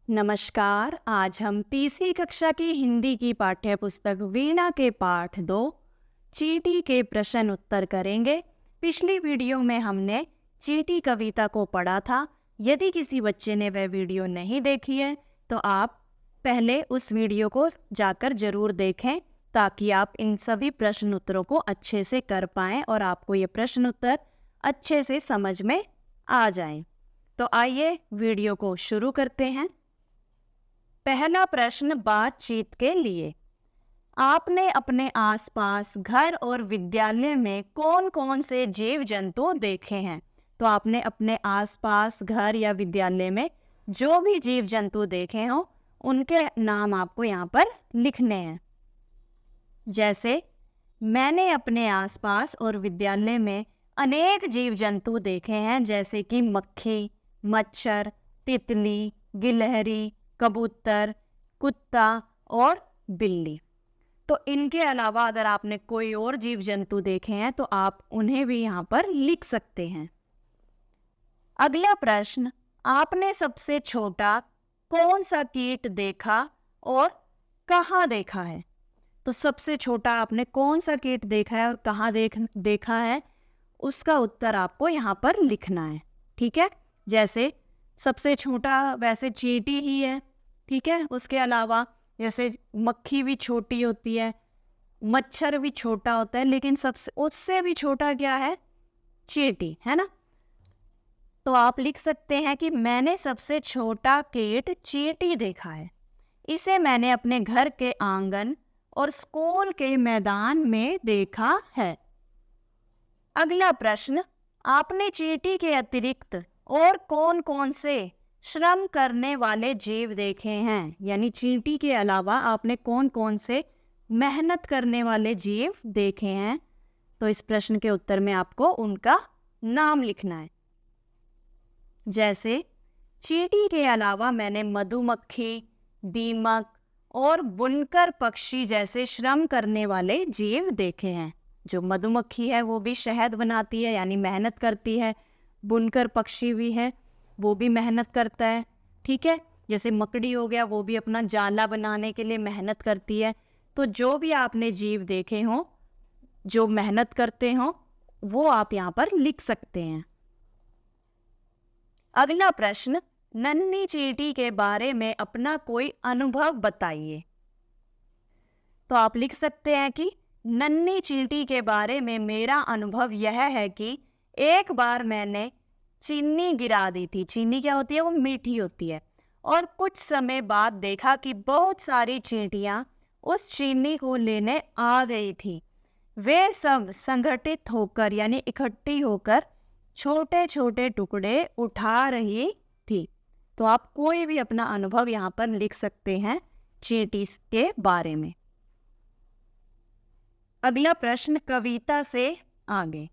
नमस्कार। आज हम तीसरी कक्षा की हिंदी की पाठ्य पुस्तक वीणा के पाठ 2 चींटी के प्रश्न उत्तर करेंगे। पिछली वीडियो में हमने चींटी कविता को पढ़ा था। यदि किसी बच्चे ने वह वीडियो नहीं देखी है तो आप पहले उस वीडियो को जाकर जरूर देखें, ताकि आप इन सभी प्रश्न उत्तरों को अच्छे से कर पाएं और आपको ये प्रश्न उत्तर अच्छे से समझ में आ जाएं। तो आइए वीडियो को शुरू करते हैं। पहला प्रश्न बातचीत के लिए। आपने अपने आसपास घर और विद्यालय में कौन कौन से जीव जंतु देखे हैं? तो आपने अपने आसपास घर या विद्यालय में जो भी जीव जंतु देखे हों उनके नाम आपको यहाँ पर लिखने हैं। जैसे मैंने अपने आसपास और विद्यालय में अनेक जीव जंतु देखे हैं, जैसे कि मक्खी, मच्छर, तितली, गिलहरी, कबूतर, कुत्ता और बिल्ली। तो इनके अलावा अगर आपने कोई और जीव जंतु देखे हैं तो आप उन्हें भी यहाँ पर लिख सकते हैं। अगला प्रश्न, आपने सबसे छोटा कौन सा कीट देखा और कहाँ देखा है? तो सबसे छोटा आपने कौन सा कीट देखा है और कहाँ देखा है, उसका उत्तर आपको यहाँ पर लिखना है। ठीक है, जैसे सबसे छोटा वैसे चींटी ही है। ठीक है, उसके अलावा जैसे मक्खी भी छोटी होती है, मच्छर भी छोटा होता है, लेकिन सबसे उससे भी छोटा क्या है? चींटी, है ना। तो आप लिख सकते हैं कि मैंने सबसे छोटा कीट चींटी देखा है। इसे मैंने अपने घर के आंगन और स्कूल के मैदान में देखा है। अगला प्रश्न, आपने चींटी के अतिरिक्त और कौन कौन से श्रम करने वाले जीव देखे हैं? यानी चींटी के अलावा आपने कौन कौन से मेहनत करने वाले जीव देखे हैं? तो इस प्रश्न के उत्तर में आपको उनका नाम लिखना है। जैसे चींटी के अलावा मैंने मधुमक्खी, दीमक और बुनकर पक्षी जैसे श्रम करने वाले जीव देखे हैं। जो मधुमक्खी है वो भी शहद बनाती है, यानी मेहनत करती है। बुनकर पक्षी भी है, वो भी मेहनत करता है। ठीक है, जैसे मकड़ी हो गया, वो भी अपना जाला बनाने के लिए मेहनत करती है। तो जो भी आपने जीव देखे हों जो मेहनत करते हों वो आप यहाँ पर लिख सकते हैं। अगला प्रश्न, नन्ही चींटी के बारे में अपना कोई अनुभव बताइए। तो आप लिख सकते हैं कि नन्ही चींटी के बारे में मेरा अनुभव यह है कि एक बार मैंने चीनी गिरा दी थी। चीनी क्या होती है? वो मीठी होती है। और कुछ समय बाद देखा कि बहुत सारी चींटियां उस चीनी को लेने आ गई थी। वे सब संगठित होकर यानी इकट्ठी होकर छोटे छोटे टुकड़े उठा रही थी। तो आप कोई भी अपना अनुभव यहाँ पर लिख सकते हैं चींटी के बारे में। अगला प्रश्न, कविता से आगे।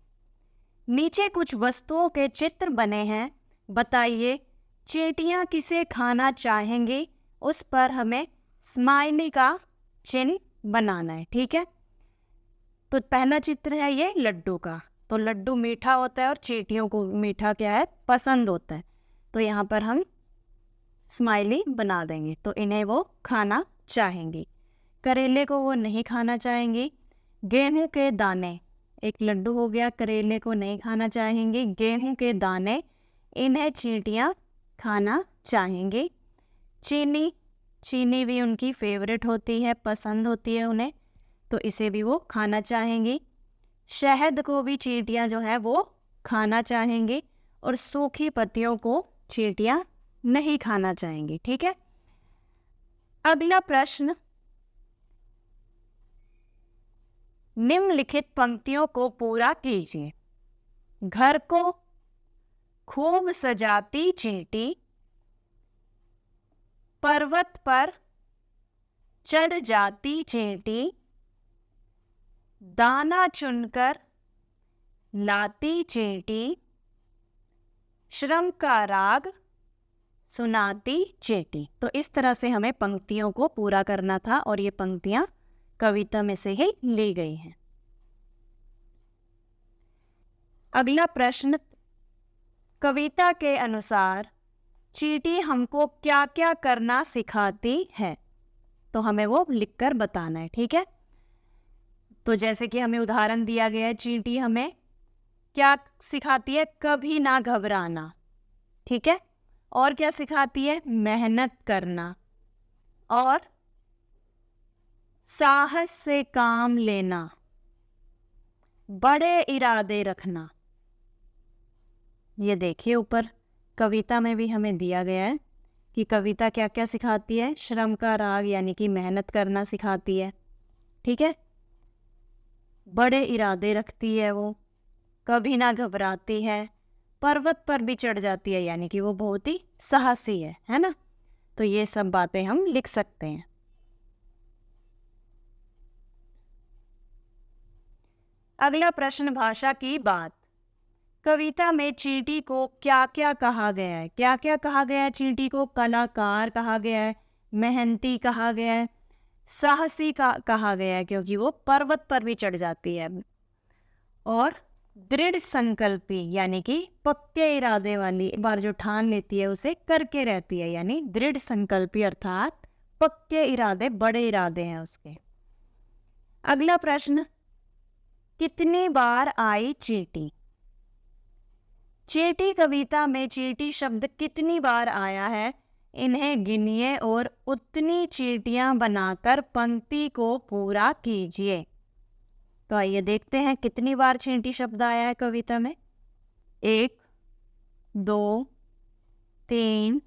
नीचे कुछ वस्तुओं के चित्र बने हैं, बताइए चींटियां किसे खाना चाहेंगी? उस पर हमें स्माइली का चिन्ह बनाना है। ठीक है, तो पहला चित्र है ये लड्डू का। तो लड्डू मीठा होता है और चींटियों को मीठा क्या है? पसंद होता है। तो यहाँ पर हम स्माइली बना देंगे, तो इन्हें वो खाना चाहेंगी। करेले को वो नहीं खाना चाहेंगी। गेहूं के दाने, एक लड्डू हो गया, करेले को नहीं खाना चाहेंगी। गेहूं के दाने, इन्हें चींटियां खाना चाहेंगी। चीनी, चीनी भी उनकी फेवरेट होती है, पसंद होती है उन्हें, तो इसे भी वो खाना चाहेंगी। शहद को भी चींटियां जो है वो खाना चाहेंगी। और सूखी पत्तियों को चींटियां नहीं खाना चाहेंगी। ठीक है, अगला प्रश्न, निम्नलिखित पंक्तियों को पूरा कीजिए। घर को खूब सजाती चींटी, पर्वत पर चढ़ जाती चींटी, दाना चुनकर लाती चींटी, श्रम का राग सुनाती चींटी। तो इस तरह से हमें पंक्तियों को पूरा करना था और ये पंक्तियां कविता में से ही ली गई हैं। अगला प्रश्न, कविता के अनुसार चींटी हमको क्या क्या करना सिखाती है, तो हमें वो लिखकर बताना है। ठीक है, तो जैसे कि हमें उदाहरण दिया गया है, चींटी हमें क्या सिखाती है? कभी ना घबराना। ठीक है, और क्या सिखाती है? मेहनत करना और साहस से काम लेना, बड़े इरादे रखना। ये देखिए ऊपर कविता में भी हमें दिया गया है कि कविता क्या क्या सिखाती है। श्रम का राग यानी कि मेहनत करना सिखाती है। ठीक है, बड़े इरादे रखती है वो, कभी ना घबराती है, पर्वत पर भी चढ़ जाती है यानी कि वो बहुत ही साहसी है ना। तो ये सब बातें हम लिख सकते हैं। अगला प्रश्न, भाषा की बात। कविता में चींटी को क्या क्या कहा गया है? क्या क्या कहा गया है चींटी को? कलाकार कहा गया है, मेहनती कहा गया है, साहसी कहा गया है क्योंकि वो पर्वत पर भी चढ़ जाती है, और दृढ़ संकल्पी यानी कि पक्के इरादे वाली, एक बार जो ठान लेती है उसे करके रहती है, यानी दृढ़ संकल्पी अर्थात पक्के इरादे, बड़े इरादे हैं उसके। अगला प्रश्न, कितनी बार आई चींटी? चींटी कविता में चींटी शब्द कितनी बार आया है, इन्हें गिनिए और उतनी चींटियां बनाकर पंक्ति को पूरा कीजिए। तो आइए देखते हैं कितनी बार चींटी शब्द आया है कविता में। 1, 2, 3,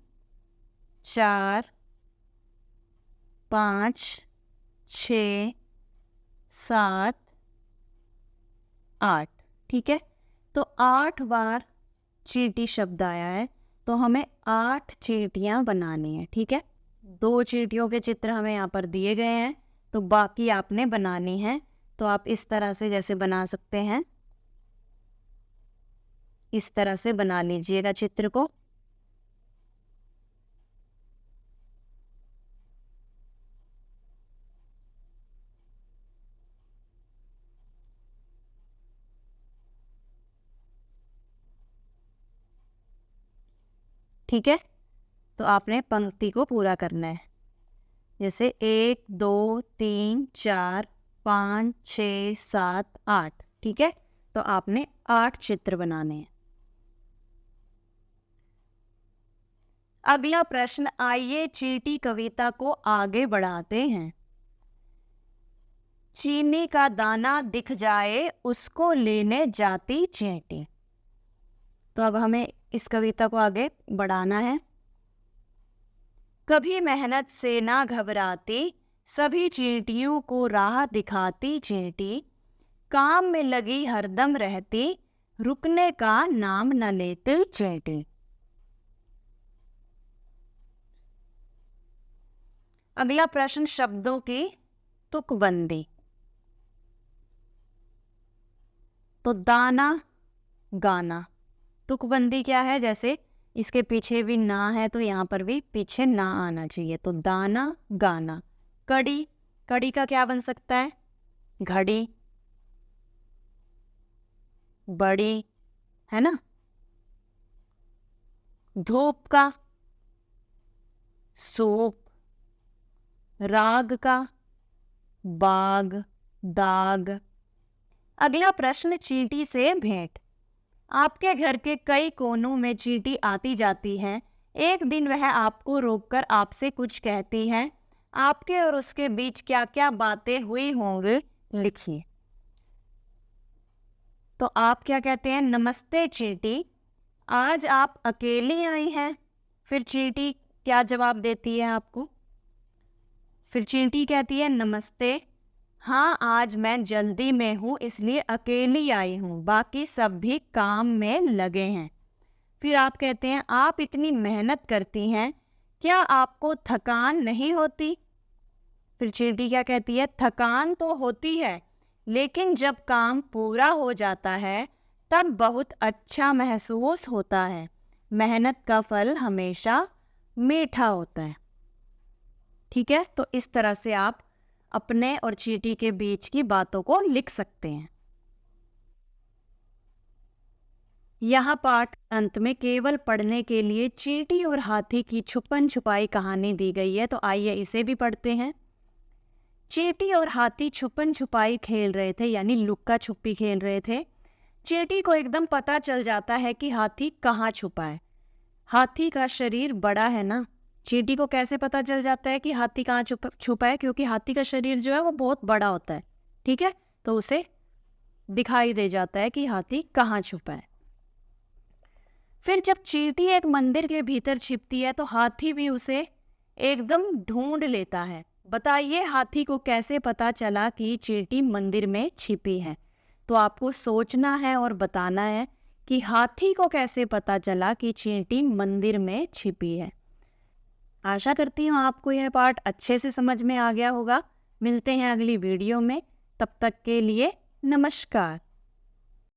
4, 5, 6, 7, 8। ठीक है, तो 8 बार चींटी शब्द आया है, तो हमें 8 चींटियां बनानी है। ठीक है, 2 चींटियों के चित्र हमें यहाँ पर दिए गए हैं, तो बाकी आपने बनानी है। तो आप इस तरह से जैसे बना सकते हैं, इस तरह से बना लीजिएगा चित्र को। ठीक है, तो आपने पंक्ति को पूरा करना है, जैसे 1, 2, 3, 4, 5, 6, 7, 8। ठीक है, तो आपने 8 चित्र बनाने हैं। अगला प्रश्न, आइए चींटी कविता को आगे बढ़ाते हैं। चीनी का दाना दिख जाए उसको लेने जाती चींटी। तो अब हमें इस कविता को आगे बढ़ाना है। कभी मेहनत से ना घबराती, सभी चींटियों को राह दिखाती चींटी, काम में लगी हरदम रहती, रुकने का नाम न लेती चींटी। अगला प्रश्न, शब्दों की तुकबंदी। तो दाना, गाना, तुकबंदी क्या है? जैसे इसके पीछे भी ना है तो यहाँ पर भी पीछे ना आना चाहिए। तो दाना, गाना। कड़ी, कड़ी का क्या बन सकता है? घड़ी, बड़ी, है ना। धूप का, सूप, राग का, बाग, दाग। अगला प्रश्न, चींटी से भेंट। आपके घर के कई कोनों में चींटी आती जाती है। एक दिन वह आपको रोककर आपसे कुछ कहती है। आपके और उसके बीच क्या क्या बातें हुई होंगी, लिखिए। तो आप क्या कहते हैं? नमस्ते चींटी, आज आप अकेली आई हैं। फिर चींटी क्या जवाब देती है आपको? फिर चींटी कहती है, नमस्ते, हाँ आज मैं जल्दी में हूँ इसलिए अकेली आई हूँ, बाकी सब भी काम में लगे हैं। फिर आप कहते हैं, आप इतनी मेहनत करती हैं, क्या आपको थकान नहीं होती? फिर चींटी क्या कहती है? थकान तो होती है, लेकिन जब काम पूरा हो जाता है तब बहुत अच्छा महसूस होता है। मेहनत का फल हमेशा मीठा होता है। ठीक है, तो इस तरह से आप अपने और चींटी के बीच की बातों को लिख सकते हैं। यह पाठ अंत में केवल पढ़ने के लिए चींटी और हाथी की छुपन छुपाई कहानी दी गई है, तो आइए इसे भी पढ़ते हैं। चींटी और हाथी छुपन छुपाई खेल रहे थे, यानी लुक्का छुपी खेल रहे थे। चींटी को एकदम पता चल जाता है कि हाथी कहाँ छुपा है। हाथी का शरीर बड़ा है ना, चींटी को कैसे पता चल जाता है कि हाथी कहाँ छुपा है? क्योंकि हाथी का शरीर जो है वो बहुत बड़ा होता है, ठीक है, तो उसे दिखाई दे जाता है कि हाथी कहाँ छुपा है। फिर जब चींटी एक मंदिर के भीतर छिपती है तो हाथी भी उसे एकदम ढूंढ लेता है। बताइए हाथी को कैसे पता चला कि चींटी मंदिर में छिपी है? तो आपको सोचना है और बताना है कि हाथी को कैसे पता चला कि चींटी मंदिर में छिपी है। आशा करती हूँ आपको यह पाठ अच्छे से समझ में आ गया होगा। मिलते हैं अगली वीडियो में, तब तक के लिए नमस्कार।